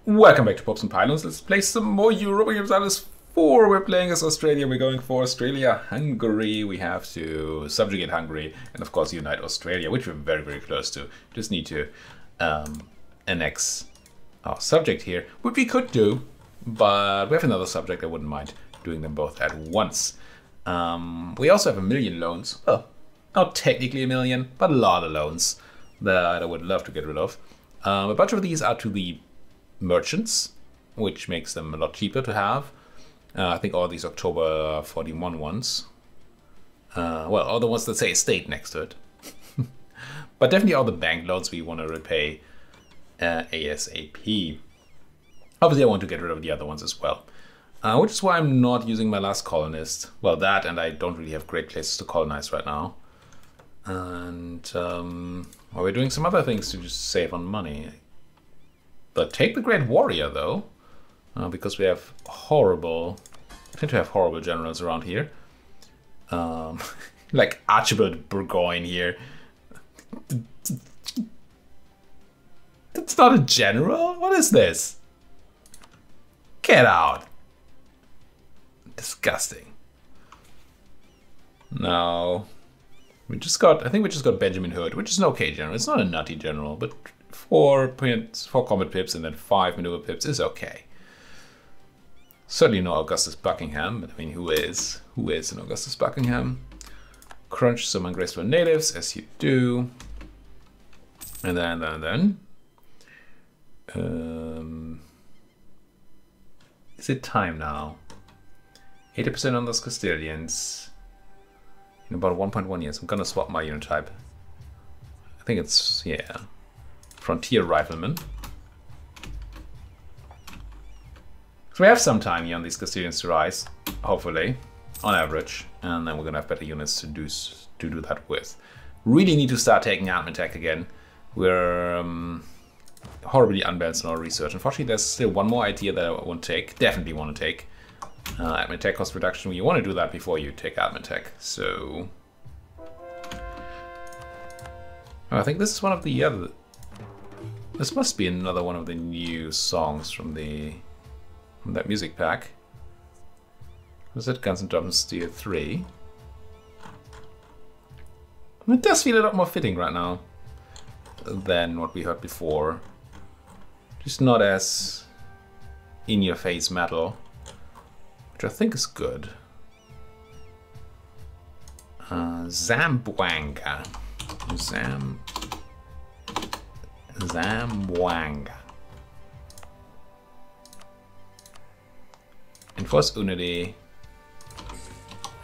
Welcome back to Pops and Pylons. Let's play some more Europa Universalis IV. We're playing as Australia. We're going for Australia-Hungary. We have to subjugate Hungary and, of course, unite Australia, which we're very, very close to. Just need to annex our subject here, which we could do, but we have another subject. I wouldn't mind doing them both at once. We also have 1 million loans. Well, not technically 1 million, but a lot of loans that I would love to get rid of. A bunch of these are to the merchants, which makes them a lot cheaper to have. I think all these October 41 ones. Well, all the ones that say estate next to it. But definitely all the bank loans we want to repay ASAP. Obviously, I want to get rid of the other ones as well. Which is why I'm not using my last colonist. Well, that, and I don't really have great places to colonize right now. And well, we're doing some other things to just save on money. But take the Great Warrior, though, because we have horrible... I tend to have horrible generals around here. Like Archibald Burgoyne here. That's not a general? What is this? Get out. Disgusting. No. We just got... I think we just got Benjamin Hood, which is an okay general. It's not a nutty general, but... 4 combat pips and then 5 maneuver pips is okay. Certainly not Augustus Buckingham, but I mean, who is? Who is an Augustus Buckingham? Crunch some ungraceful natives, as you do. And then. Is it time now? 80% on those Castilians. In about 1.1 years. I'm gonna swap my unit type. I think it's, yeah. Frontier Rifleman. So we have some time here on these Castilians to rise, hopefully, on average, and then we're gonna have better units to do that with. Really need to start taking admin tech again. We're horribly unbalanced in our research. Unfortunately, there's still one more idea that I want to take. Definitely want to take admin tech cost reduction. You want to do that before you take admin tech. So I think this is one of the other. This must be another one of the new songs from that music pack. Was it Guns N' Drums Steel 3? It does feel a lot more fitting right now than what we heard before. Just not as in-your-face metal, which I think is good. Zamboanga. Zamboanga. Enforce unity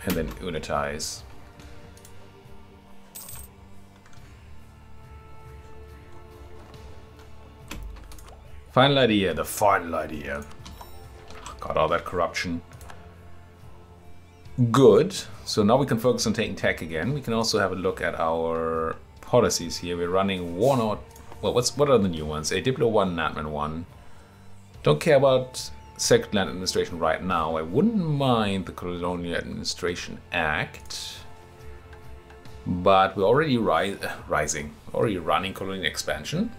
and then unitize. Final idea, the final idea. Got all that corruption. Good. So now we can focus on taking tech again. We can also have a look at our policies here. We're running one or... Well, what are the new ones? A Diplo 1, Natman 1. Don't care about Second Land Administration right now. I wouldn't mind the Colonial Administration Act. But we're already already running colonial expansion.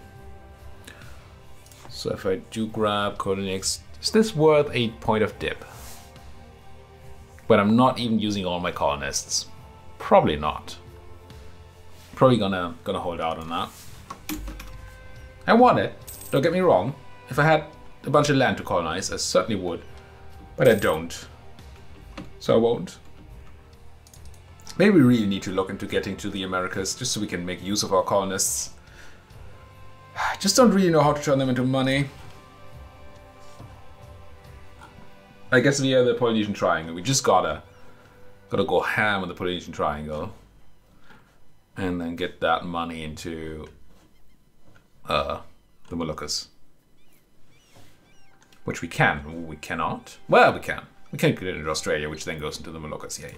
So if I do grab colonial is this worth a point of dip? But I'm not even using all my colonists. Probably not. Probably gonna hold out on that. I want it, don't get me wrong. If I had a bunch of land to colonize, I certainly would. But I don't. So I won't. Maybe we really need to look into getting to the Americas, just so we can make use of our colonists. I just don't really know how to turn them into money. I guess via the Polynesian Triangle. We just gotta go ham on the Polynesian Triangle. And then get that money into... the Moluccas. Which we can. We cannot. Well, we can. We can get it into Australia, which then goes into the Moluccas. Yeah.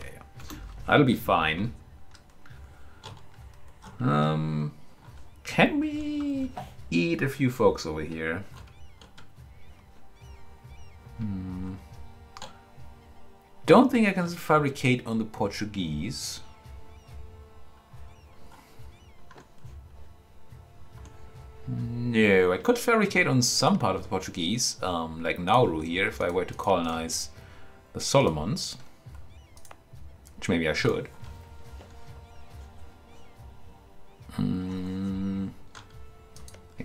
That'll be fine. Can we eat a few folks over here? Don't think I can fabricate on the Portuguese. No, I could fabricate on some part of the Portuguese, like Nauru here, if I were to colonize the Solomons. Which maybe I should. I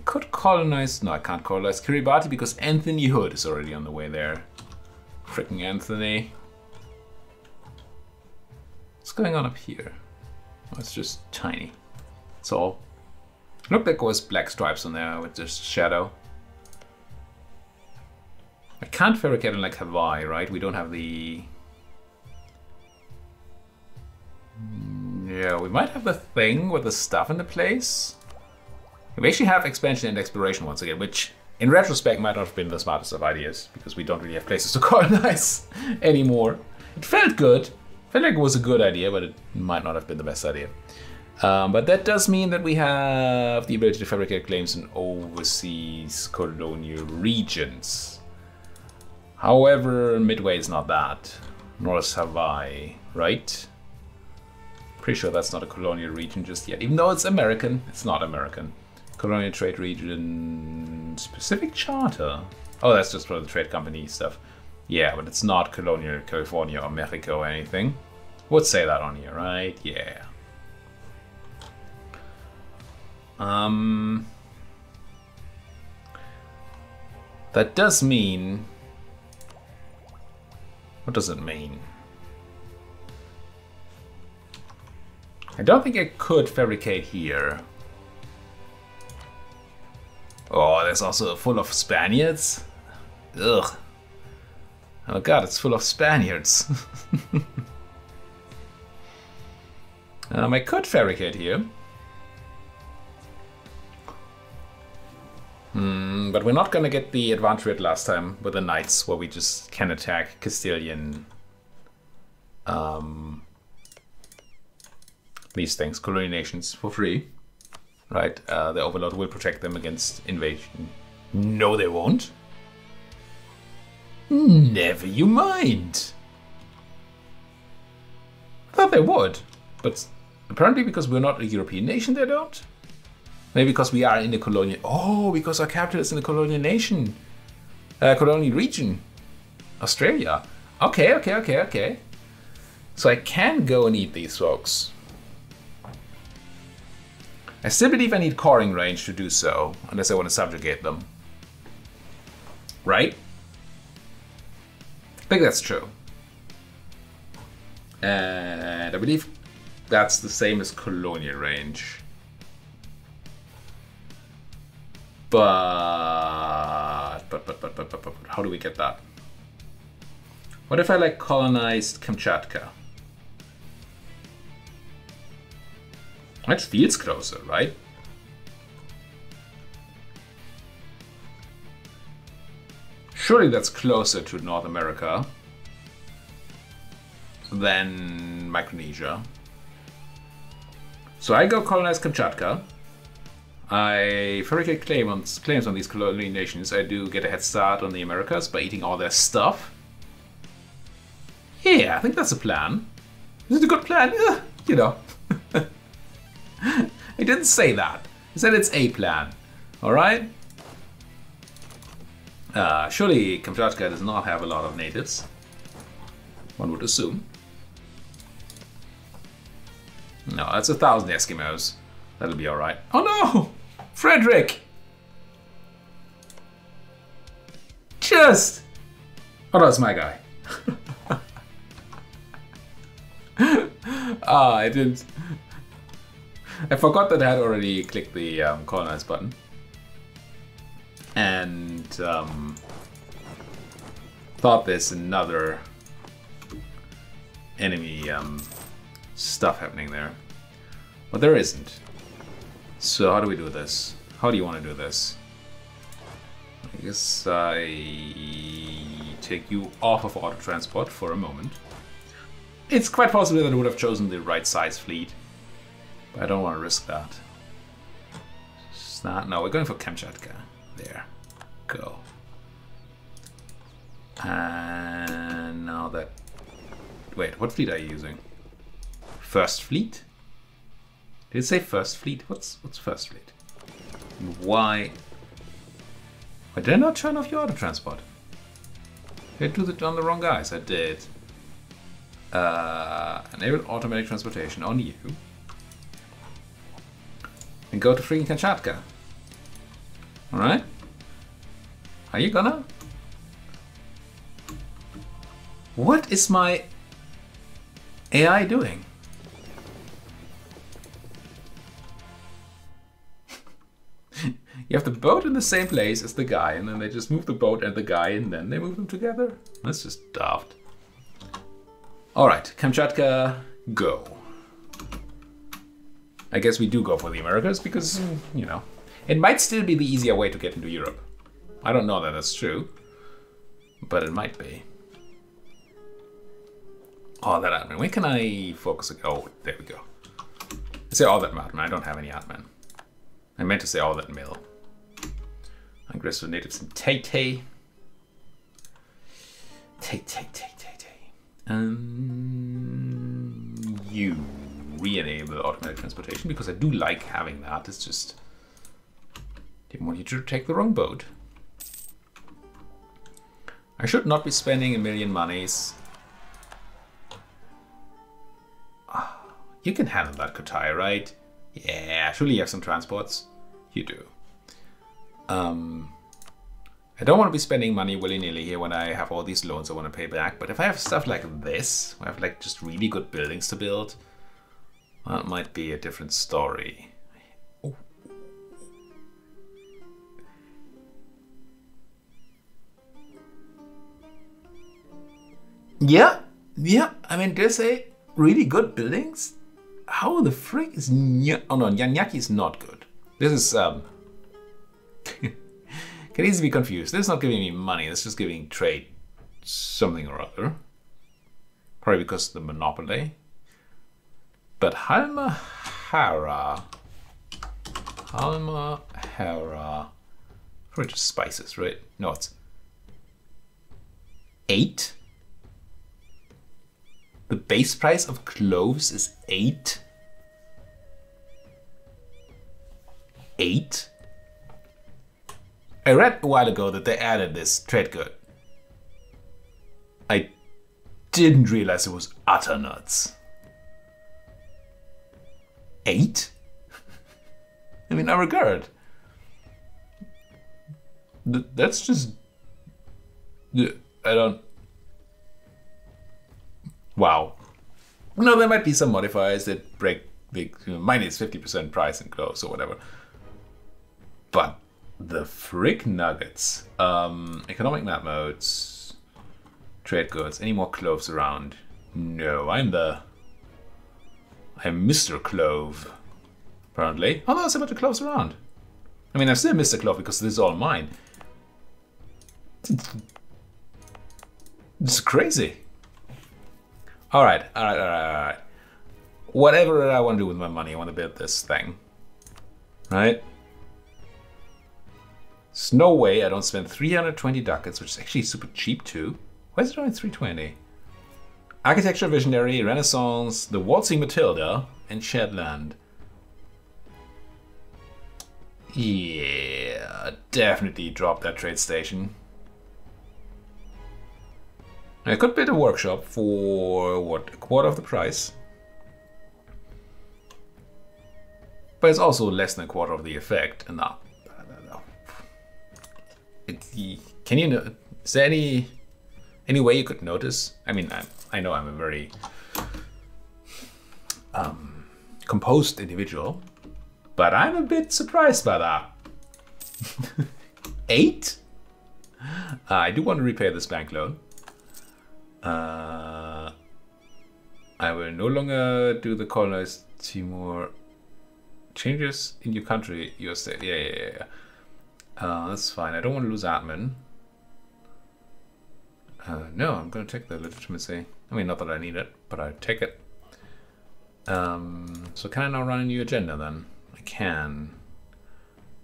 could colonize... No, I can't colonize Kiribati because Anthony Hood is already on the way there. Frickin' Anthony. What's going on up here? Oh, it's just tiny. That's all. Look, there goes black stripes on there with this shadow. I can't fabricate on like Hawaii, right? We don't have the... Yeah, we might have the thing with the stuff in the place. We actually have expansion and exploration once again, which in retrospect might not have been the smartest of ideas because we don't really have places to colonize anymore. It felt good. Felt like it was a good idea, but it might not have been the best idea. But that does mean that we have the ability to fabricate claims in overseas colonial regions. However, Midway is not that, nor is Hawaii, right? Pretty sure that's not a colonial region just yet. Even though it's American, it's not American. Colonial trade region specific charter. Oh, that's just for the trade company stuff. Yeah, but it's not colonial California or Mexico or anything. Would say that on here, right? Yeah. That does mean... What does it mean? I don't think I could fabricate here. Oh, there's also full of Spaniards. Ugh. Oh god, it's full of Spaniards. I could fabricate here. But we're not gonna get the advantage rate last time with the Knights, where we just can attack Castilian... these things, colonial nations, for free. Right, the Overlord will protect them against invasion. No, they won't. Never you mind. I thought they would, but apparently because we're not a European nation, they don't. Maybe because we are in the colonial... Oh, because our capital is in the colonial nation. Colonial region. Australia. Okay, okay, okay, okay. So I can go and eat these folks. I still believe I need coring range to do so, unless I want to subjugate them. Right? I think that's true. And I believe that's the same as colonial range. But how do we get that? What if I like colonized Kamchatka? That feels closer, right? Surely that's closer to North America than Micronesia. So I go colonize Kamchatka. I fabricate claims on these colonial nations. I do get a head start on the Americas by eating all their stuff. Yeah, I think that's a plan. Is it a good plan? You know. I didn't say that. I said it's a plan. Alright? Surely Kamchatka does not have a lot of natives. One would assume. No, that's 1,000 Eskimos. That'll be alright. Oh no! Frederick! Just! Oh, that's my guy. I didn't... I forgot that I had already clicked the colonize button. And thought there's another enemy stuff happening there. But there isn't. So how do we do this? How do you want to do this? I guess I take you off of auto transport for a moment. It's quite possible that I would have chosen the right size fleet. But I don't want to risk that. It's not, no, we're going for Kamchatka. There. Go. And now that... Wait, what fleet are you using? First Fleet? Did it say First Fleet? What's First Fleet? Why did I not turn off your auto transport? Did I do it on the wrong guys? I did. Enable automatic transportation on you. And go to freaking Kamchatka. Alright? Are you gonna? What is my AI doing? You have the boat in the same place as the guy, and then they just move the boat and the guy, and then they move them together? That's just daft. Alright, Kamchatka, go. I guess we do go for the Americas because, you know, it might still be the easier way to get into Europe. I don't know that that's true, but it might be. Oh, that admin. When can I focus? Oh, there we go. I say all that admin. I don't have any admin. I meant to say all that mill. Aggressive natives in Tay-Tay. You re-enable automatic transportation because I do like having that. It's just didn't want you to take the wrong boat. I should not be spending a million monies. You can handle that, Kotai, right? Yeah, surely you have some transports. You do. I don't want to be spending money willy-nilly here when I have all these loans I want to pay back. But if I have stuff like this, where I have like just really good buildings to build, that might be a different story. Oh. Yeah. I mean, there's a really good buildings. How the frick is oh no, Nyanyaki is not good. This is can easily be confused. This is not giving me money. This is just giving trade something or other. Probably because of the monopoly. But Halmahera, probably just spices, right? No, it's 8. The base price of cloves is 8. 8? I read a while ago that they added this trade good. I didn't realize it was utter nuts. 8? I mean, I regard. That's just... I don't... Wow. No, there might be some modifiers that break big... Mine is 50% price in clothes or whatever. But the frick nuggets. Economic map modes. Trade goods. Any more cloves around? No, I'm Mr. Clove. Apparently. Oh no, there's a bunch of cloves around. I mean, I'm still Mr. Clove because this is all mine. It's crazy. Alright. Whatever I want to do with my money, I want to build this thing. Right? There's no way I don't spend 320 ducats, which is actually super cheap too. Why is it only 320? Architecture Visionary, Renaissance, the Waltzing Matilda, and Shared Land. Yeah, definitely drop that trade station. I could build a workshop for, what, a quarter of the price? But it's also less than a quarter of the effect. And no. Can you know, is there any way you could notice? I mean, I know I'm a very composed individual, but I'm a bit surprised by that. 8? I do want to repay this bank loan. I will no longer do the colonized Timor. Changes in your country, your state. Yeah. That's fine. I don't want to lose admin. No, I'm going to take the legitimacy. I mean, not that I need it, but I take it. So can I now run a new agenda then? I can.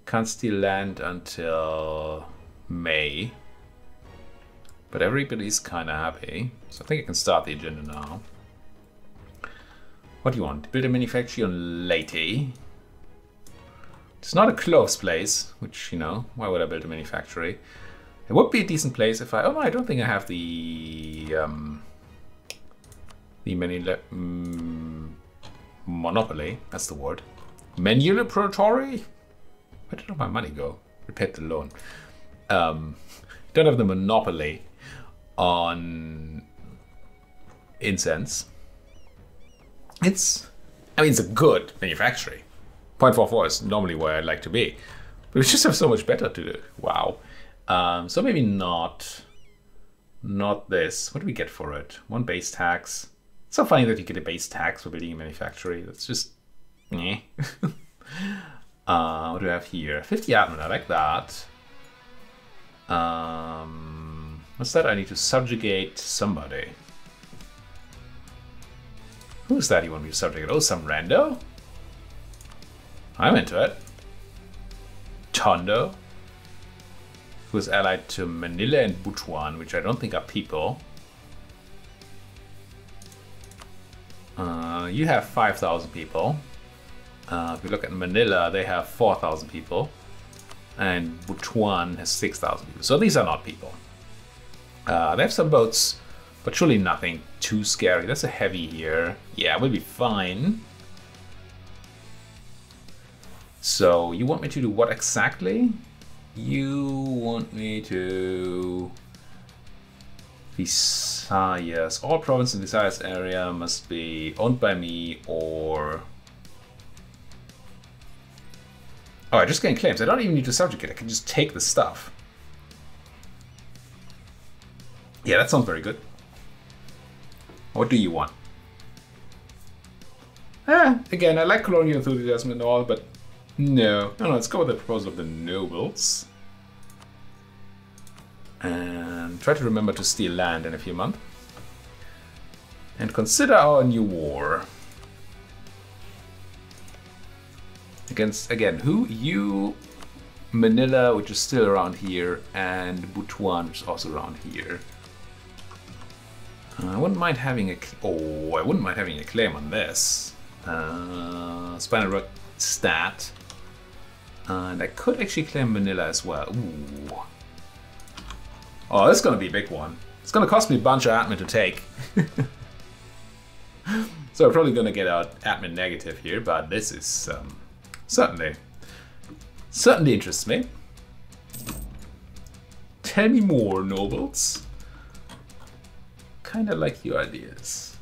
Can't steal land until May. But everybody's kind of happy. So I think I can start the agenda now. What do you want? Build a manufactory on Leyte. It's not a close place, which, you know, why would I build a mini factory? It would be a decent place if I... Oh, no, I don't think I have the monopoly. That's the word. Manipulatory? Where did all my money go? Repaid the loan. Don't have the monopoly on incense. It's a good manufacturing. 0.44 is normally where I'd like to be. But we just have so much better to do. Wow. So maybe not this. What do we get for it? 1 base tax. It's so funny that you get a base tax for building a manufactory. That's just... Meh. What do we have here? 50 admin, I like that. What's that? I need to subjugate somebody. Who's that you want me to subjugate? Oh, some rando? I'm into it. Tondo, who is allied to Manila and Butuan, which I don't think are people. You have 5,000 people. If we look at Manila, they have 4,000 people. And Butuan has 6,000 people. So these are not people. They have some boats, but surely nothing too scary. That's a heavy here. Yeah, we'll be fine. So you want me to do what exactly? You want me to... Visayas. All province in Visayas area must be owned by me or... Oh, I just gain claims. I don't even need to subjugate. I can just take the stuff. Yeah, that sounds very good. What do you want? Again, I like colonial enthusiasm and all, but no, let's go with the proposal of the nobles. And try to remember to steal land in a few months. And consider our new war. Against, again, who? You, Manila, which is still around here, and Butuan, which is also around here. I wouldn't mind having a... Oh, I wouldn't mind having a claim on this. Spinal Rock stat. And I could actually claim Manila as well. Ooh. Oh, this is going to be a big one. It's going to cost me a bunch of admin to take. So I'm probably going to get out admin negative here, but this is certainly interests me. Tell me more, nobles. Kind of like your ideas.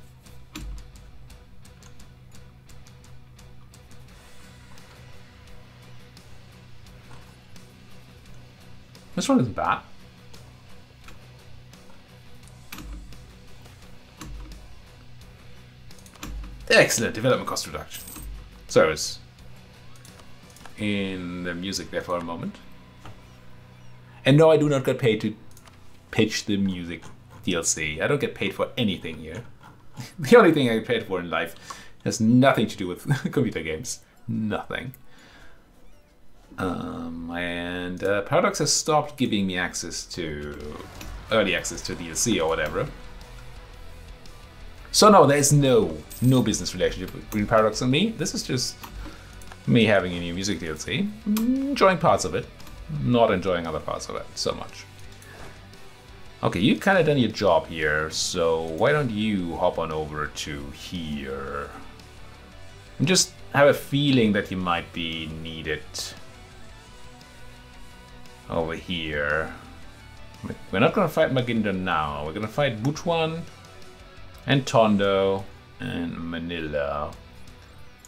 This one is bad. Excellent development cost reduction. So I was in the music there for a moment. And no, I do not get paid to pitch the music DLC. I don't get paid for anything here. The only thing I get paid for in life has nothing to do with computer games. Nothing. And Paradox has stopped giving me access to early access to DLC or whatever. So no, there's no business relationship between Paradox and me. This is just me having a new music DLC, enjoying parts of it, not enjoying other parts of it so much. Okay, you've kind of done your job here, so why don't you hop on over to here? And just have a feeling that you might be needed over here. We're not going to fight Maginder now. We're going to fight Butuan and Tondo and Manila.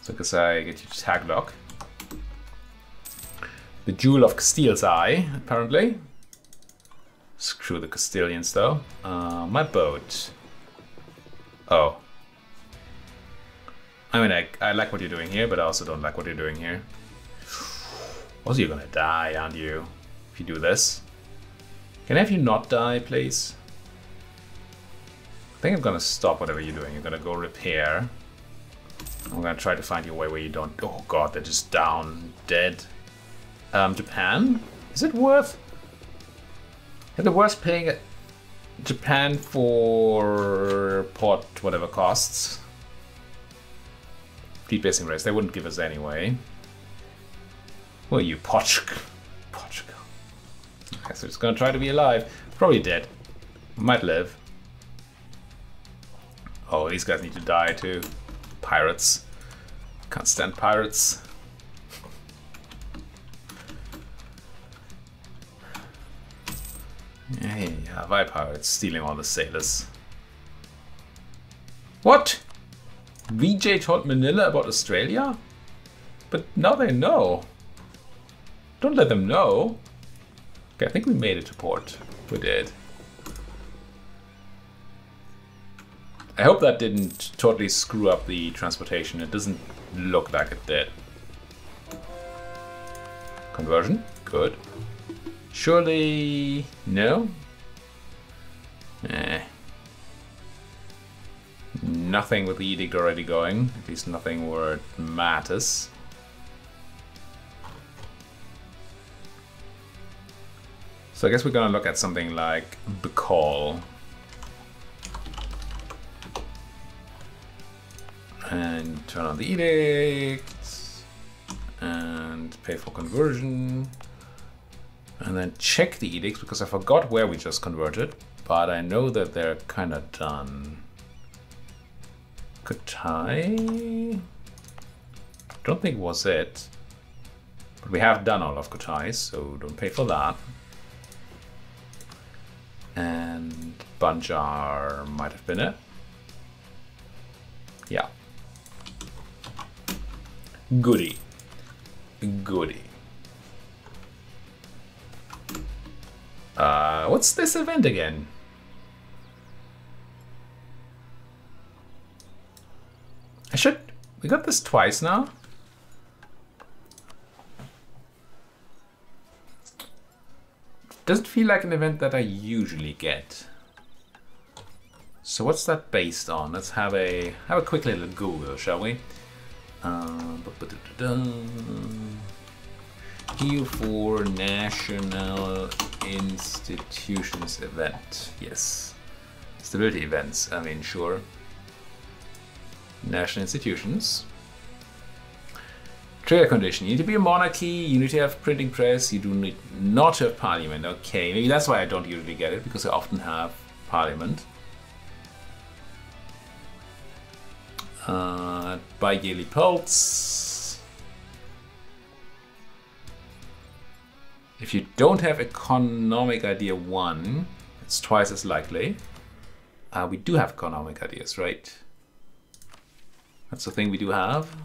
So because I get you to tag lock. The Jewel of Castile's Eye, apparently. Screw the Castilians though. My boat. Oh. I mean, I like what you're doing here, but I also don't like what you're doing here. Also, you're gonna die, aren't you? If you do this. Can I have you not die, please? I think I'm gonna stop whatever you're doing. You're gonna go repair. I'm gonna try to find you a way where you don't... Oh god, they're just down, dead. Japan? Is it worth... Is it worth paying Japan for port whatever costs? Fleet basing race, they wouldn't give us anyway. Well, you Portugal. Portugal. Okay, so it's gonna try to be alive. Probably dead. Might live. Oh, these guys need to die too. Pirates. Can't stand pirates. Yeah, why pirates stealing all the sailors? What? VJ told Manila about Australia? But now they know. Don't let them know. Okay, I think we made it to port. We did. I hope that didn't totally screw up the transportation. It doesn't look like it did. Conversion? Good. Surely... no? Nothing with the edict already going. At least nothing where it matters. So I guess we're gonna look at something like Bacall. And turn on the edict. And pay for conversion. And then check the edicts, because I forgot where we just converted. But I know that they're kind of done. Kotai? Don't think was it. But we have done all of Kotai, so don't pay for that. And Banjar might have been it. Yeah. Goody. Goody. What's this event again? We got this twice now. Doesn't feel like an event that I usually get. So what's that based on? Let's have a quick little Google, shall we? EU4 National Institutions event. Yes. Stability events, I mean, sure. National institutions. Trigger condition. You need to be a monarchy, you need to have printing press, you do need not have parliament. Okay, maybe that's why I don't usually get it, because I often have parliament. Bi-yearly pulse. If you don't have economic idea 1, it's twice as likely. We do have economic ideas, right? That's the thing we do have.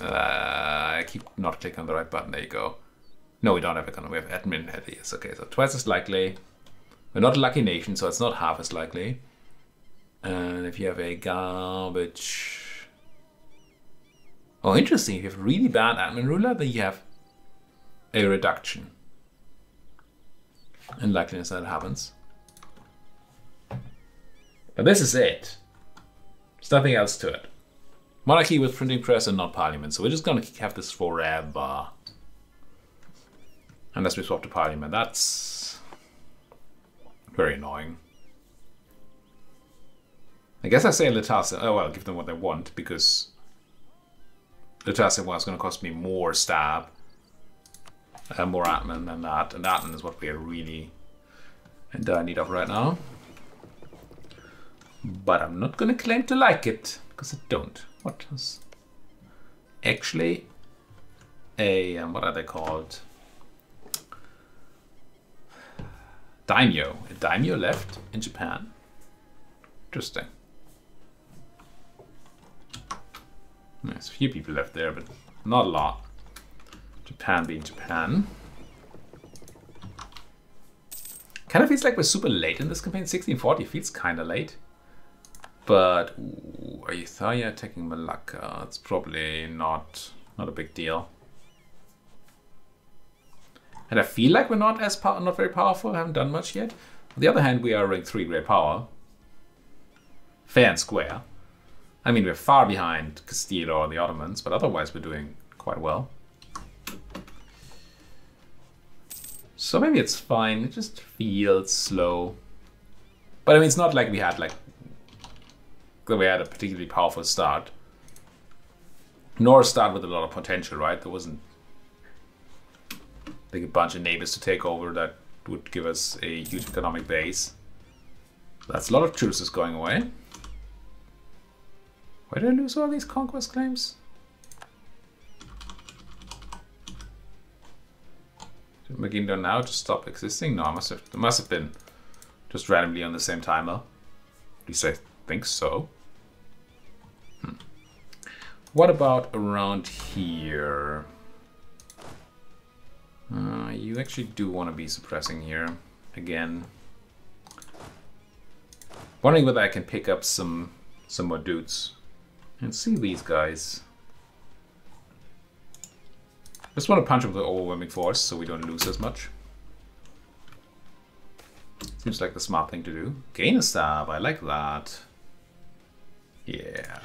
I keep not clicking on the right button. There you go. No, we don't have economic. We have admin ideas. Okay, so twice as likely. We're not a lucky nation, so it's not half as likely. And if you have a garbage... Oh, interesting. If you have really bad admin ruler, then you have a reduction in likeliness that it happens. But this is it. There's nothing else to it. Monarchy with printing press and not parliament. So we're just going to have this forever. Unless we swap to parliament. That's very annoying. I guess I say Letase. Oh well, give them what they want, because Letase was going to cost me more stab. More admin than that. And admin is what we are really in dire need of right now. But I'm not going to claim to like it, because I don't. What is actually a, what are they called? Daimyo. A daimyo left in Japan. Interesting. There's a few people left there, but not a lot. Japan being Japan. Kind of feels like we're super late in this campaign. 1640 feels kind of late. But Ayutthaya attacking Malacca, it's probably not a big deal. And I feel like we're not very powerful, haven't done much yet. On the other hand, we are rank 3 great power. Fair and square. I mean, we're far behind Castile or the Ottomans, but otherwise we're doing quite well. So maybe it's fine, it just feels slow. But I mean, it's not like we had a particularly powerful start. nor start with a lot of potential, right? There wasn't like a bunch of neighbors to take over that would give us a huge economic base. That's a lot of truces going away. Why did I lose all these conquest claims? Did Magindon now just stop existing? No, it must have been just randomly on the same timer. At least I think so. What about around here? You actually do want to be suppressing here again. Wondering whether I can pick up some more dudes and see these guys. Just want to punch them with the overwhelming force so we don't lose as much. Seems like the smart thing to do. Gain a stab, I like that. Yeah.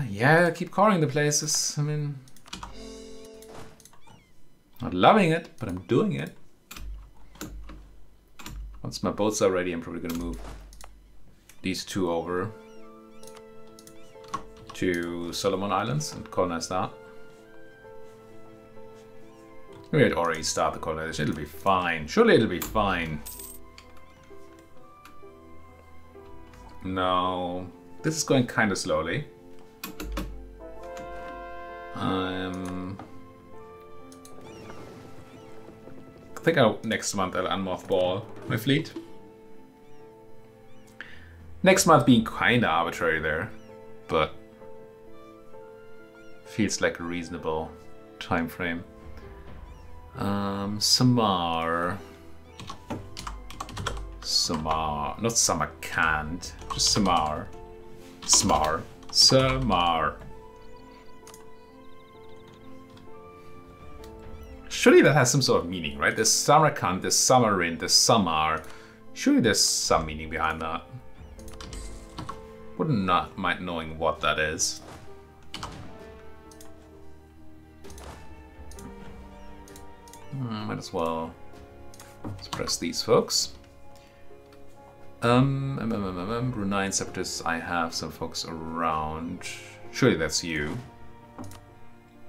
Yeah, keep calling the places. I mean, not loving it, but I'm doing it. Once my boats are ready, I'm probably gonna move these two over to Solomon Islands and colonize that. We had already started the colonization. It'll be fine. Surely it'll be fine. No, this is going kind of slowly. I think next month I'll unmothball my fleet. Next month being kind of arbitrary there, but feels like a reasonable time frame. Samar, not Samarkand, just Samar. Samar. Surely that has some sort of meaning, right? There's Samarkand, there's Samarin, there's Samar. Surely there's some meaning behind that. Wouldn't not mind knowing what that is. Might as well suppress these folks. Brunei Separatists, I have some folks around. Surely that's you.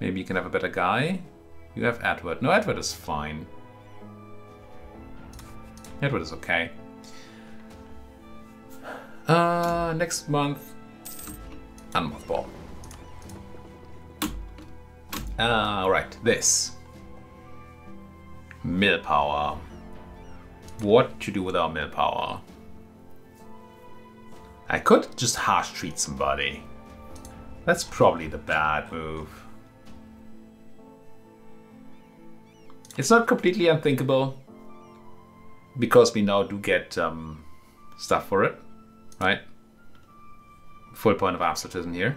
Maybe you can have a better guy. You have Edward. No, Edward is fine. Edward is okay. Next month, unmothball. Alright, this. Mill power. What to do with our mill power? I could just harsh treat somebody. That's probably the bad move. It's not completely unthinkable, because we now do get stuff for it, right? Full point of absolutism here.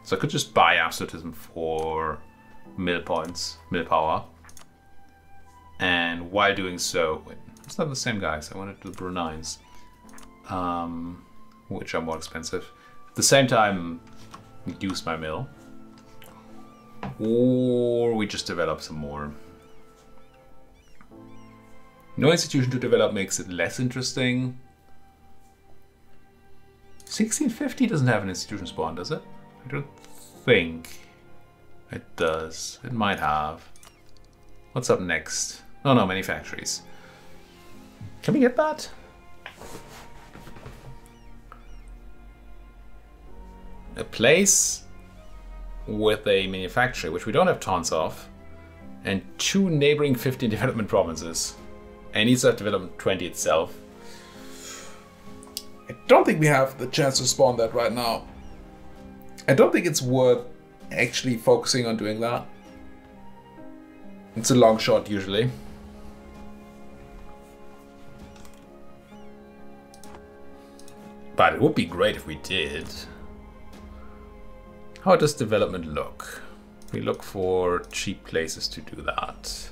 So I could just buy absolutism for mill points, mill power. And while doing so, wait, it's not the same guys, I wanted to do the Brunei's, which are more expensive. At the same time, reduce my mill. Or we just develop some more. No institution to develop makes it less interesting. 1650 doesn't have an institution spawn, does it? I don't think it does. It might have. What's up next? Oh no, many factories. Can we get that? A place with a manufacturer, which we don't have tons of, and 2 neighboring 15 development provinces. And needs to have development 20 itself. I don't think we have the chance to spawn that right now. I don't think it's worth actually focusing on doing that. It's a long shot usually. But it would be great if we did. How does development look? We look for cheap places to do that.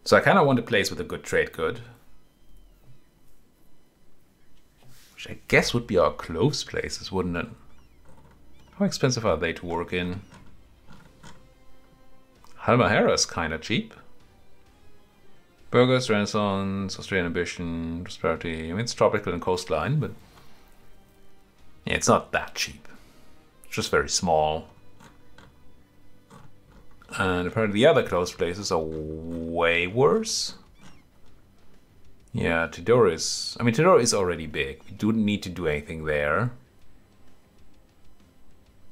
So I kind of want a place with a good trade good. Which I guess would be our close places, wouldn't it? How expensive are they to work in? Halmahera is kind of cheap. Burgers, Renaissance, Australian Ambition, Prosperity. I mean, it's tropical and coastline, but yeah, it's not that cheap. It's just very small. And apparently the other close places are way worse. Yeah, Tidore is... I mean, Tidore is already big. We don't need to do anything there.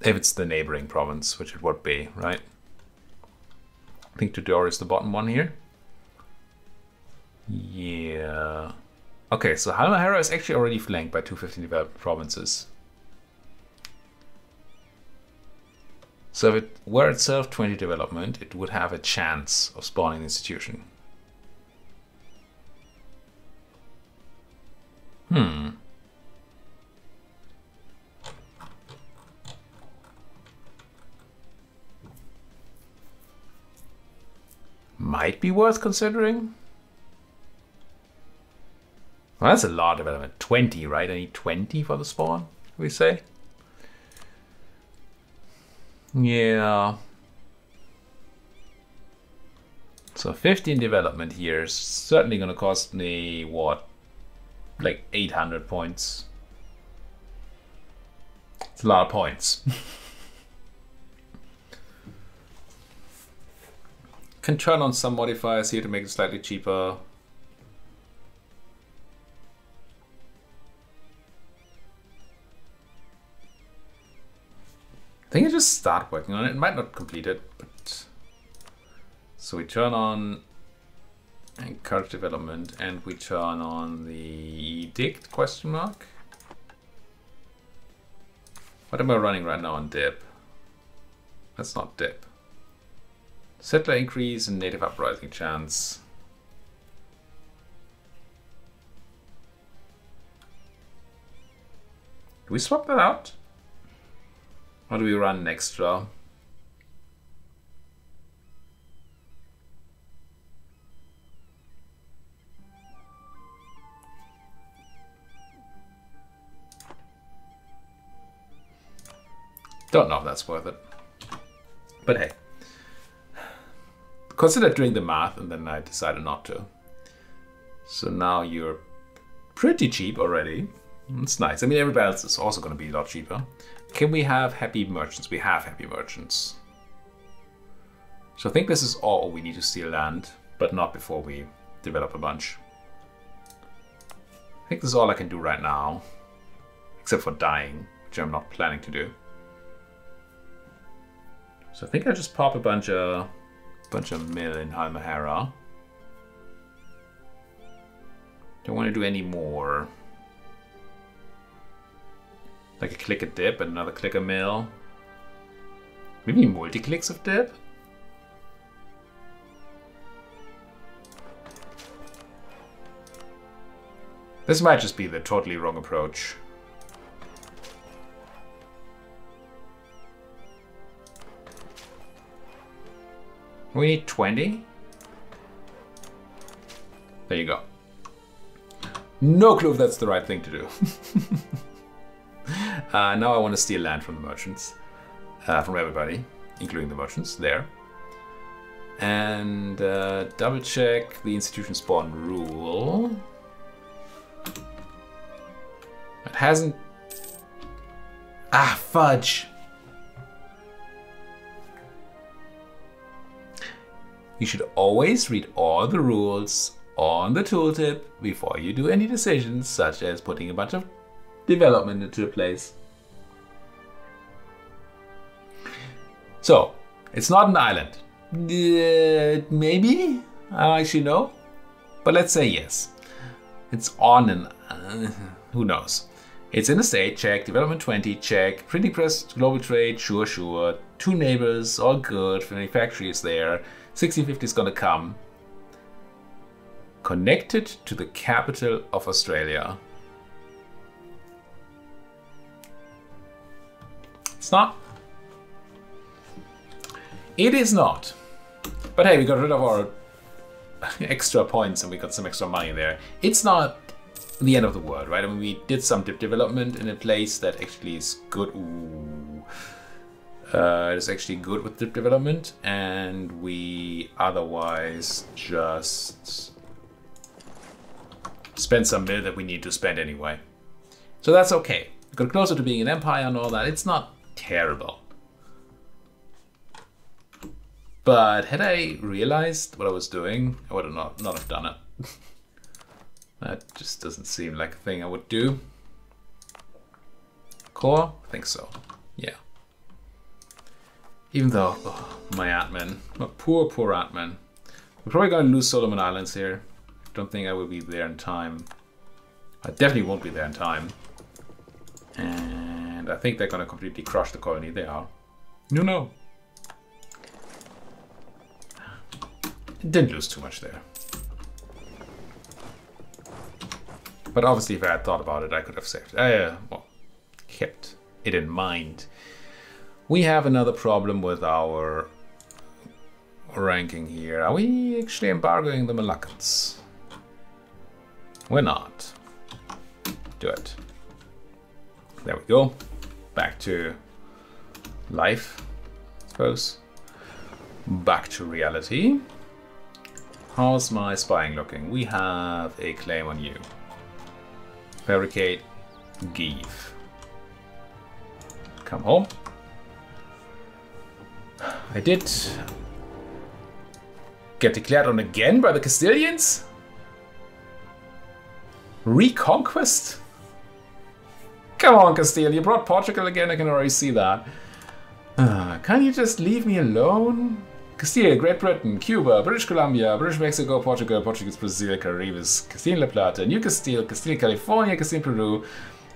If it's the neighboring province, which it would be, right? I think Tidore is the bottom one here. Yeah. Okay, so Halmahera is actually already flanked by 215 developed provinces. So if it were itself 20 development, it would have a chance of spawning an institution. Might be worth considering. Well, that's a lot of development. 20, right? I need 20 for the spawn, we say. Yeah. So 15 development here is certainly going to cost me, what, like 800 points. It's a lot of points. Can turn on some modifiers here to make it slightly cheaper. I think I just start working on it. It might not complete it, but so we turn on encourage development and we turn on the edict question mark. What am I running right now on dip? That's not dip. Settler increase and native uprising chance. Do we swap that out? Or do we run an extra? Don't know if that's worth it. But hey. Considered doing the math and then I decided not to. So now you're pretty cheap already. It's nice. I mean, everybody else is also going to be a lot cheaper. Can we have happy merchants? We have happy merchants. So I think this is all we need to steal land, but not before we develop a bunch. I think this is all I can do right now, except for dying, which I'm not planning to do. So I think I just pop a bunch of mill in Halmahera. Don't want to do any more. Like a click a dip and another click a mill. Maybe multi-clicks of dip? This might just be the totally wrong approach. We need 20. There you go. No clue if that's the right thing to do. Now I want to steal land from the merchants. From everybody, including the merchants there. And double check the institution spawn rule. It hasn't... Ah, fudge! You should always read all the rules on the tooltip before you do any decisions, such as putting a bunch of development into place. So, it's not an island. Maybe? I don't actually know. But let's say yes. It's on an... who knows? It's in a state, check. Development 20, check. Printing press, global trade, sure, sure. 2 neighbors, all good. Family factory is there. 1650 is gonna come. Connected to the capital of Australia. It's not. It is not. But hey, we got rid of our extra points and we got some extra money there. It's not the end of the world, right? I mean, we did some dip development in a place that actually is good. Ooh. It is actually good with trip development, and we otherwise just spend some bill that we need to spend anyway. So that's okay. We got closer to being an empire and all that. It's not terrible. But had I realized what I was doing, I would have not have done it. That just doesn't seem like a thing I would do. Core? I think so. Yeah. Even though, oh, my admin. My poor admin. We're probably going to lose Solomon Islands here. Don't think I will be there in time. I definitely won't be there in time. And I think they're going to completely crush the colony. They are. No. Didn't lose too much there. But obviously if I had thought about it, I could have saved it. Well, kept it in mind. We have another problem with our ranking here. Are we actually embargoing the Moluccans? We're not. Do it. There we go. Back to life, I suppose. Back to reality. How's my spying looking? We have a claim on you. Fabricate, give. Come home. I did get declared on again by the Castilians? Reconquest? Come on, Castile, you brought Portugal again, I can already see that. Can't you just leave me alone? Castile, Great Britain, Cuba, British Columbia, British Mexico, Portugal, Portuguese Brazil, Caribes, Castile La Plata, New Castile, Castile California, Castile Peru,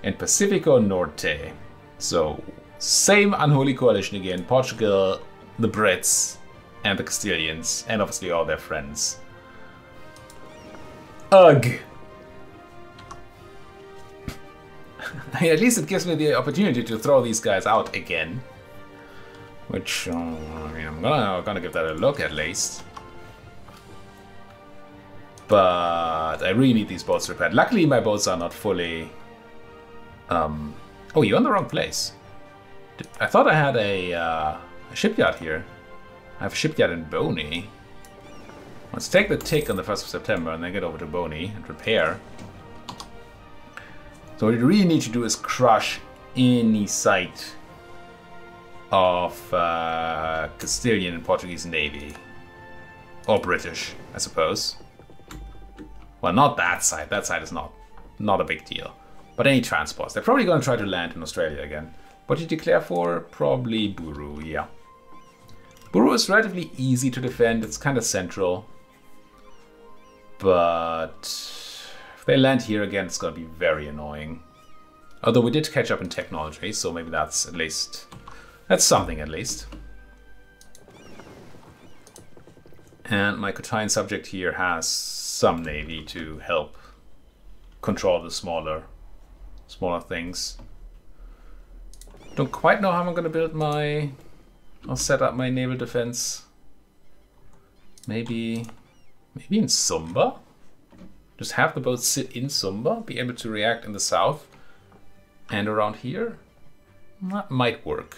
and Pacifico Norte. So, same unholy coalition again. Portugal, the Brits, and the Castilians, and obviously all their friends. Ugh! At least it gives me the opportunity to throw these guys out again. Which, I mean, I'm gonna give that a look at least. But I really need these boats repaired. Luckily, my boats are not fully... Oh, you're in the wrong place. I thought I had a shipyard here. I have a shipyard in Boney. Let's take the tick on the 1st of September and then get over to Boney and repair. So what we really need to do is crush any sight of Castilian and Portuguese Navy. Or British, I suppose. Well, not that side. That side is not a big deal. But any transports. They're probably going to try to land in Australia again. What do you declare for? Probably Buru, yeah. Buru is relatively easy to defend. It's kind of central. But if they land here again, it's going to be very annoying. Although we did catch up in technology, so maybe that's at least... That's something at least. And my Kotain subject here has some navy to help control the smaller things. Don't quite know how I'm going to build my... I'll set up my naval defense. Maybe in Sumba? Just have the boats sit in Sumba, be able to react in the south and around here. That might work.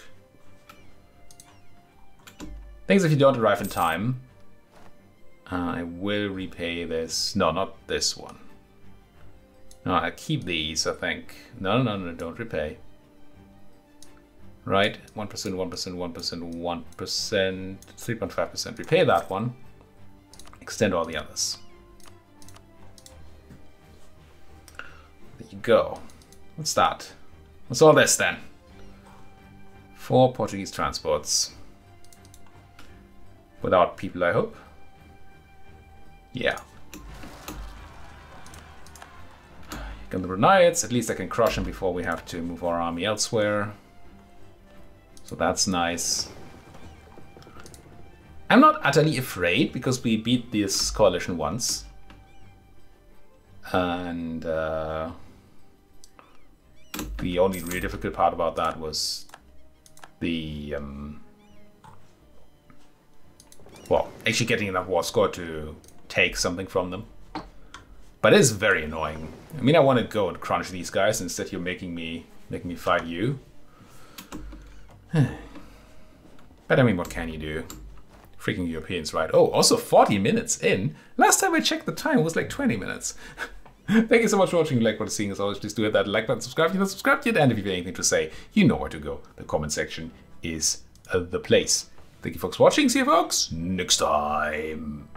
Things if you don't arrive in time. I will repay this. No, not this one. No, I keep these, I think. No, don't repay. Right, 1%, 1%, 1%, 1%, 3.5%. Repay that one. Extend all the others. There you go. What's that? What's all this then? 4 Portuguese transports. Without people, I hope. Yeah. Got the Bruneites. At least I can crush them before we have to move our army elsewhere. So that's nice. I'm not utterly afraid because we beat this coalition once. And the only really difficult part about that was the well, actually getting enough war score to take something from them. But it is very annoying. I mean, I want to go and crunch these guys, instead you're making me fight you. But I mean, what can you do? Freaking Europeans, right? Oh, also 40 minutes in. Last time I checked the time, it was like 20 minutes. Thank you so much for watching. If you like what you're seeing, as always, please do hit that like button, subscribe if you're not subscribed yet, and if you have anything to say, you know where to go. The comment section is the place. Thank you folks for watching. See you folks next time.